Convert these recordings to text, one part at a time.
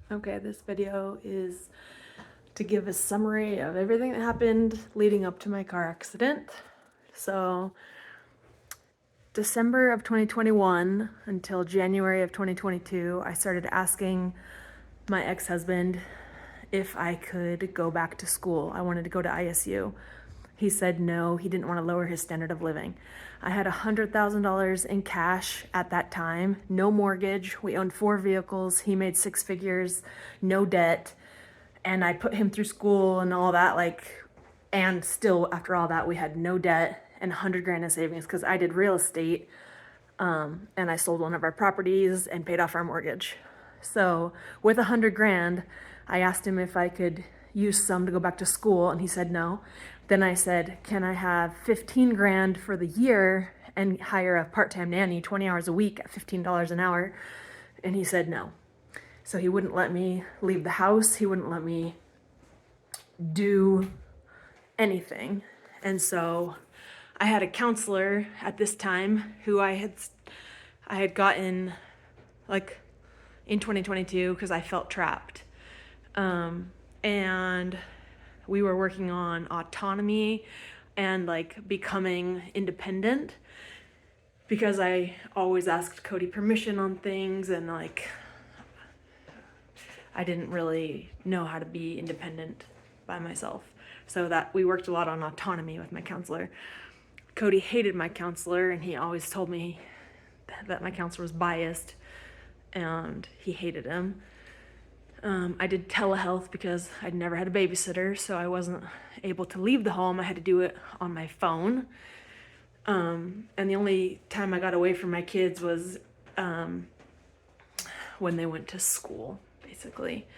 Okay, this video is to give a summary of everything that happened leading up to my car accident. So, December of 2021 until January of 2022, I started asking my ex-husband if I could go back to school. I wanted to go to ISU. He said no, he didn't want to lower his standard of living. I had $100,000 in cash at that time, no mortgage. We owned 4 vehicles. He made 6 figures, no debt. And I put him through school and all that, and still after all that, we had no debt and 100 grand in savings because I did real estate. And I sold one of our properties and paid off our mortgage. So with 100 grand, I asked him if I could use some to go back to school, and he said no. Then I said, can I have 15 grand for the year and hire a part-time nanny 20 hours a week at $15 an hour? And he said no. So he wouldn't let me leave the house. He wouldn't let me do anything. And so I had a counselor at this time who I had gotten in 2022 because I felt trapped. And we were working on autonomy and becoming independent because I always asked Cody permission on things, and I didn't really know how to be independent by myself. So that we worked a lot on autonomy with my counselor. Cody hated my counselor, and he always told me that my counselor was biased and he hated him. I did telehealth because I'd never had a babysitter, so I wasn't able to leave the home. I had to do it on my phone. And the only time I got away from my kids was when they went to school, basically.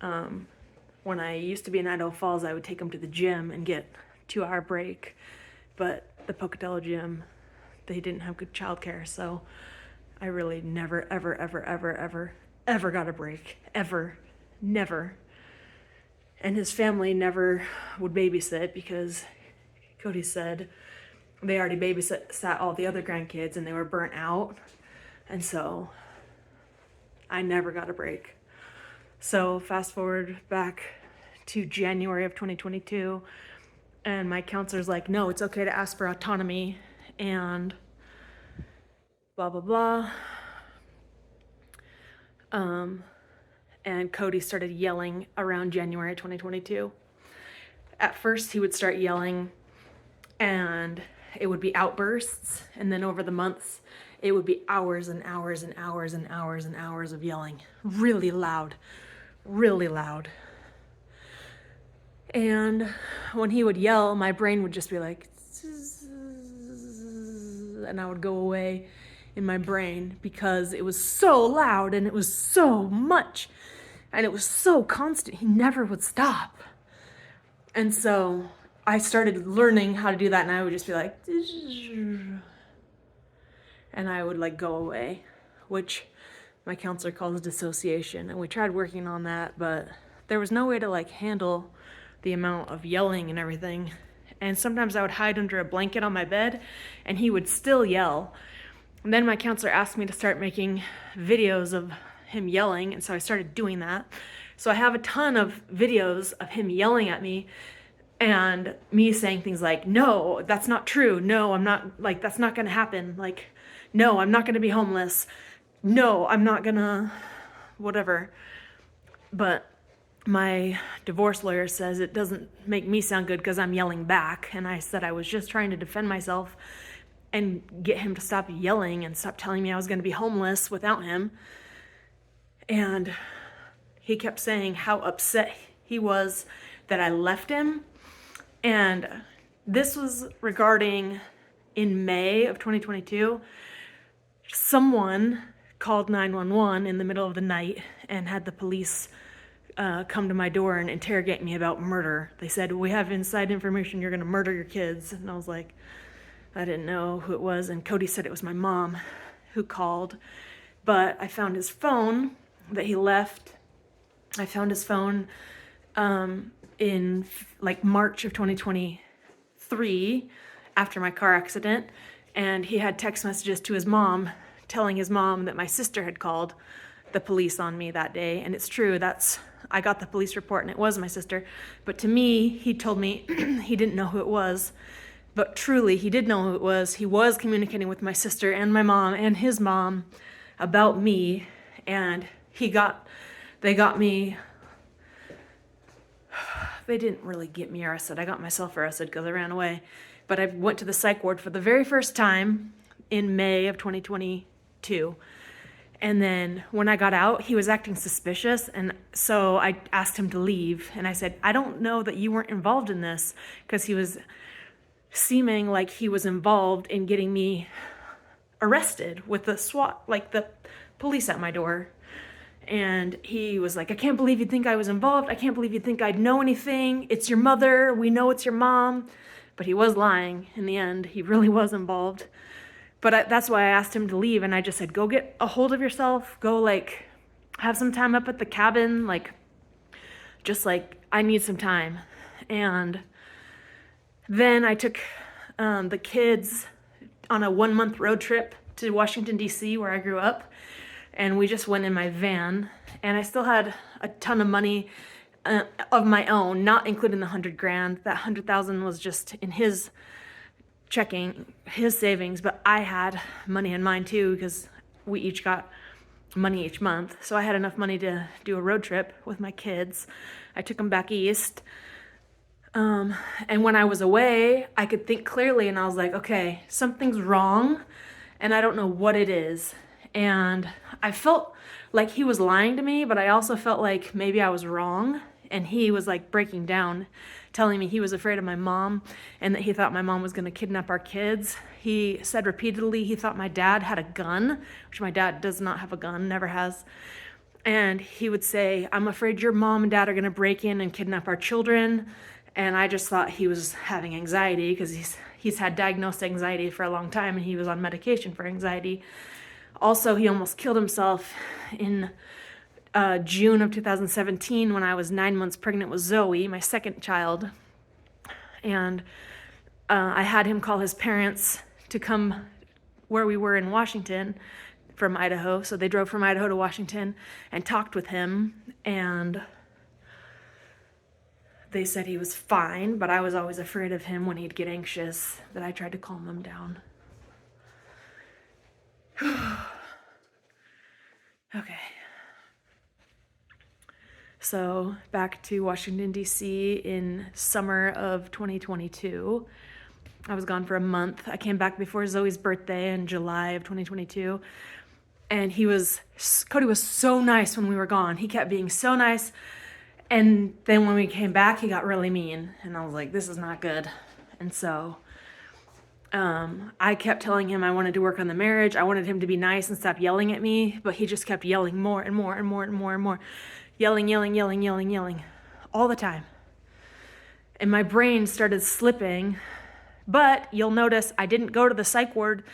When I used to be in Idaho Falls, I would take them to the gym and get 2-hour break. But the Pocatello gym, they didn't have good childcare, so I really never, ever, ever, ever, ever, ever got a break. Ever. Never. And his family never would babysit because Cody said they already babysat all the other grandkids and they were burnt out. And so I never got a break. So fast forward back to January of 2022, and my counselor's like, no, it's okay to ask for autonomy and blah, blah, blah. And Cody started yelling around January 2022. At first, he would start yelling and it would be outbursts. And then over the months, it would be hours and hours and hours and hours and hours of yelling. Really loud, really loud. And when he would yell, my brain would just be like, and I would go away in my brain because it was so loud and it was so much and it was so constant. He never would stop. And so I started learning how to do that, and I would just be like, and I would go away, which my counselor calls dissociation. And we tried working on that, but there was no way to handle the amount of yelling and everything. And sometimes I would hide under a blanket on my bed and he would still yell. And then my counselor asked me to start making videos of him yelling, and so I started doing that. So I have a ton of videos of him yelling at me and me saying things like, no, that's not true. No, I'm not, that's not gonna happen. No, I'm not gonna be homeless. No, I'm not gonna, whatever. But my divorce lawyer says it doesn't make me sound good because I'm yelling back. And I said I was just trying to defend myself and get him to stop yelling and stop telling me I was going to be homeless without him. And he kept saying how upset he was that I left him. And this was regarding in May of 2022, someone called 911 in the middle of the night and had the police come to my door and interrogate me about murder. They said, we have inside information you're going to murder your kids. And I was like, I didn't know who it was. And Cody said it was my mom who called. But I found his phone that he left. I found his phone in March of 2023 after my car accident. And he had text messages to his mom telling his mom that my sister had called the police on me that day. And it's true, I got the police report and it was my sister. But to me, he told me he didn't know who it was. But truly, he did know who it was. He was communicating with my sister and my mom and his mom about me. And they got me, they didn't really get me arrested. I got myself arrested because I ran away. But I went to the psych ward for the very first time in May of 2022. And then when I got out, he was acting suspicious. And so I asked him to leave. And I said, I don't know that you weren't involved in this, because he was seeming like he was involved in getting me arrested with the SWAT, like the police at my door. And he was like, I can't believe you think I was involved. I can't believe you think I'd know anything. It's your mother. We know it's your mom. But he was lying in the end. He really was involved. But that's why I asked him to leave. And I just said, go get a hold of yourself. Go like have some time up at the cabin. Like, just like, I need some time. And then I took the kids on a 1-month road trip to Washington, D.C., where I grew up. And we just went in my van. And I still had a ton of money of my own, not including the $100,000. That $100,000 was just in his checking, his savings, but I had money in mine too, because we each got money each month. So I had enough money to do a road trip with my kids. I took them back east. And when I was away, I could think clearly, and I was like, okay, something's wrong and I don't know what it is. And I felt like he was lying to me, but I also felt like maybe I was wrong. And he was like breaking down, telling me he was afraid of my mom and that he thought my mom was going to kidnap our kids. He said repeatedly he thought my dad had a gun, which my dad does not have a gun, never has. And he would say, I'm afraid your mom and dad are going to break in and kidnap our children. And I just thought he was having anxiety, because he's had diagnosed anxiety for a long time, and he was on medication for anxiety. Also, he almost killed himself in June of 2017 when I was 9 months pregnant with Zoe, my second child. And I had him call his parents to come where we were in Washington from Idaho. So they drove from Idaho to Washington and talked with him. And they said he was fine, but I was always afraid of him when he'd get anxious, that I tried to calm him down. Okay. So back to Washington, D.C. in summer of 2022. I was gone for a month. I came back before Zoe's birthday in July of 2022. And Cody was so nice when we were gone. He kept being so nice. And then when we came back, he got really mean. And I was like, this is not good. And so I kept telling him I wanted to work on the marriage. I wanted him to be nice and stop yelling at me. But he just kept yelling more and more and more and more and more. Yelling all the time. And my brain started slipping. But you'll notice I didn't go to the psych ward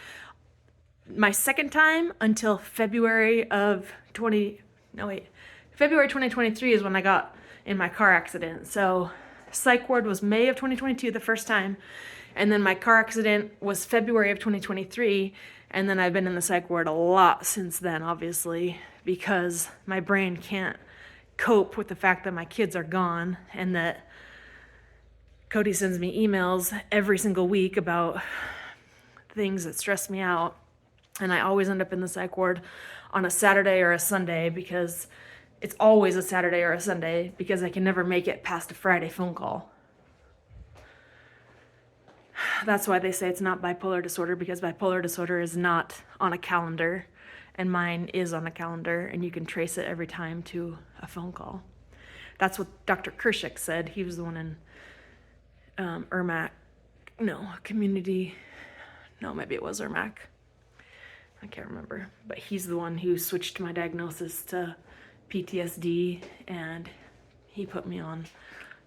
my second time until February 2023 is when I got in my car accident. So psych ward was May of 2022 the first time. And then my car accident was February of 2023. And then I've been in the psych ward a lot since then, obviously, because my brain can't cope with the fact that my kids are gone, and that Cody sends me emails every single week about things that stress me out. And I always end up in the psych ward on a Saturday or a Sunday, because it's always a Saturday or a Sunday, because I can never make it past a Friday phone call. That's why they say it's not bipolar disorder, because bipolar disorder is not on a calendar, and mine is on a calendar, and you can trace it every time to a phone call. That's what Dr. Kershak said. He was the one in maybe it was Ermac. I can't remember. But he's the one who switched my diagnosis to PTSD, and he put me on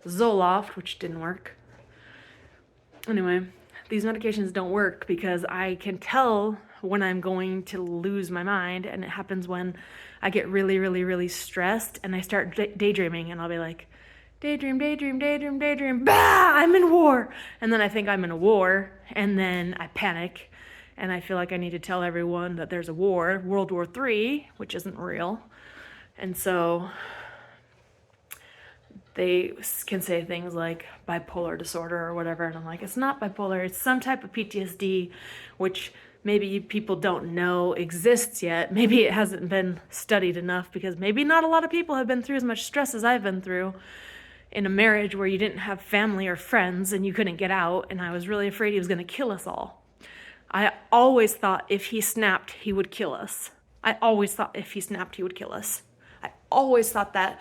Zoloft, which didn't work. Anyway, these medications don't work because I can tell when I'm going to lose my mind, and it happens when I get really, really, really stressed and I start daydreaming, and I'll be like, daydream, bah, I'm in war. And then I think I'm in a war, and then I panic, and I feel like I need to tell everyone that there's a war, World War III, which isn't real. And so they can say things like bipolar disorder or whatever, and I'm like, it's not bipolar, it's some type of PTSD, which maybe people don't know exists yet. Maybe it hasn't been studied enough, because maybe not a lot of people have been through as much stress as I've been through in a marriage where you didn't have family or friends and you couldn't get out, and I was really afraid he was going to kill us all. I always thought if he snapped, he would kill us. I always thought if he snapped, he would kill us. I always thought that.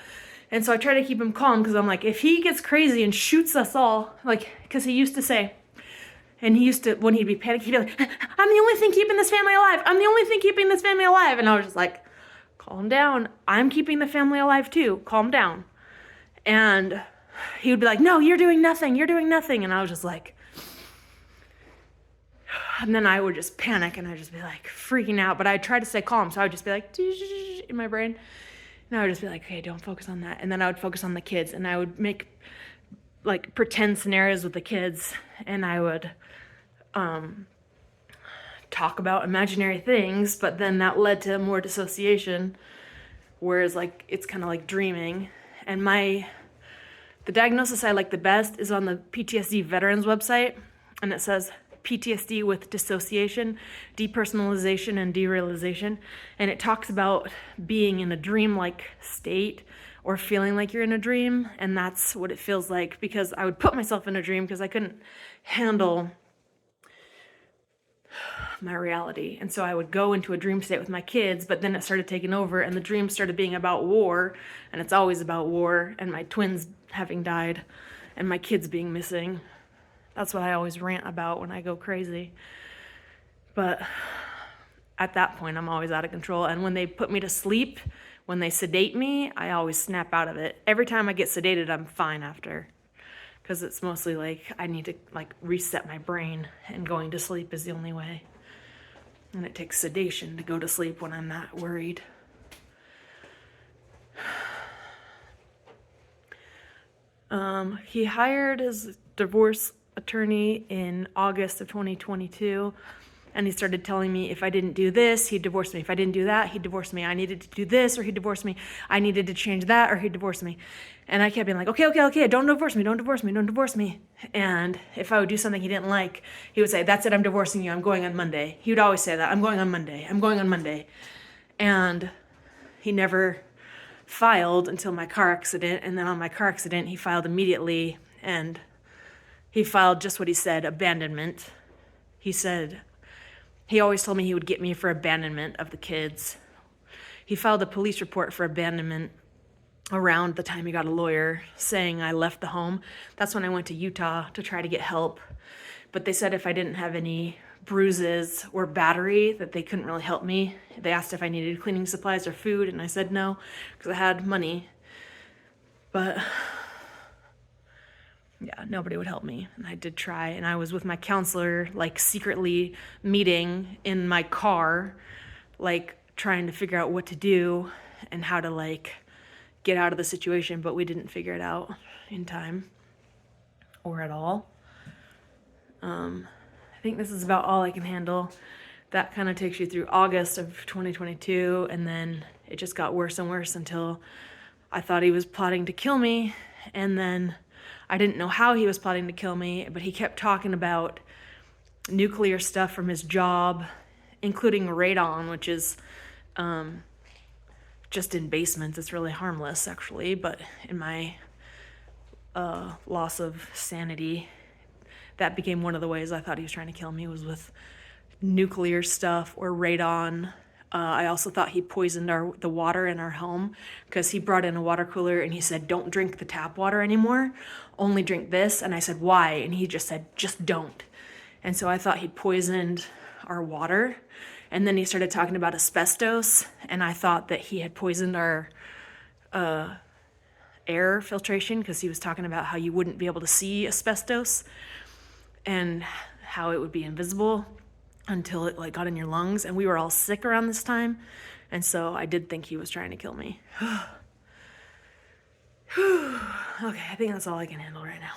And so I try to keep him calm, because I'm like, if he gets crazy and shoots us all, like, because he used to say, and he used to, when he'd be panicked, he'd be like, I'm the only thing keeping this family alive. I'm the only thing keeping this family alive. And I was just like, calm down. I'm keeping the family alive too. Calm down. And he would be like, no, you're doing nothing. You're doing nothing. And I was just like, and then I would just panic and I'd just be like freaking out. But I'd try to stay calm. So I would just be like, in my brain. And I would just be like, okay, don't focus on that. And then I would focus on the kids, and I would make like pretend scenarios with the kids, and I would talk about imaginary things, but then that led to more dissociation, whereas like it's kind of like dreaming. And the diagnosis I like the best is on the PTSD veterans website, and it says PTSD with dissociation, depersonalization, and derealization. And it talks about being in a dream-like state or feeling like you're in a dream. And that's what it feels like, because I would put myself in a dream because I couldn't handle my reality. And so I would go into a dream state with my kids, but then it started taking over, and the dream started being about war. And it's always about war and my twins having died and my kids being missing. That's what I always rant about when I go crazy. But at that point, I'm always out of control. And when they put me to sleep, when they sedate me, I always snap out of it. Every time I get sedated, I'm fine after. Because it's mostly like I need to like reset my brain, and going to sleep is the only way. And it takes sedation to go to sleep when I'm not worried. He hired his divorce attorney in August of 2022, and he started telling me if I didn't do this, he'd divorce me. If I didn't do that, he'd divorce me. I needed to do this or he'd divorce me. I needed to change that or he'd divorce me. And I kept being like, okay, don't divorce me, don't divorce me, don't divorce me. And if I would do something he didn't like, he would say, that's it, I'm divorcing you, I'm going on Monday. He would always say that, I'm going on Monday, I'm going on Monday. And he never filed until my car accident, and then on my car accident, he filed immediately, and he filed just what he said, abandonment. He always told me he would get me for abandonment of the kids. He filed a police report for abandonment around the time he got a lawyer, saying I left the home. That's when I went to Utah to try to get help. But they said if I didn't have any bruises or battery, that they couldn't really help me. They asked if I needed cleaning supplies or food, and I said no, because I had money. But yeah, nobody would help me. And I did try, and I was with my counselor, like secretly meeting in my car, like trying to figure out what to do and how to like get out of the situation, but we didn't figure it out in time or at all. I think this is about all I can handle. That kind of takes you through August of 2022, and then it just got worse and worse until I thought he was plotting to kill me, and then I didn't know how he was plotting to kill me, but he kept talking about nuclear stuff from his job, including radon, which is just in basements. It's really harmless, actually, but in my loss of sanity, that became one of the ways I thought he was trying to kill me, was with nuclear stuff or radon. I also thought he poisoned the water in our home, because he brought in a water cooler and he said, don't drink the tap water anymore, only drink this. And I said, why? And he just said, just don't. And so I thought he'd poisoned our water. And then he started talking about asbestos, and I thought that he had poisoned our air filtration, because he was talking about how you wouldn't be able to see asbestos and how it would be invisible until it like got in your lungs. And we were all sick around this time, and so I did think he was trying to kill me. Okay, I think that's all I can handle right now.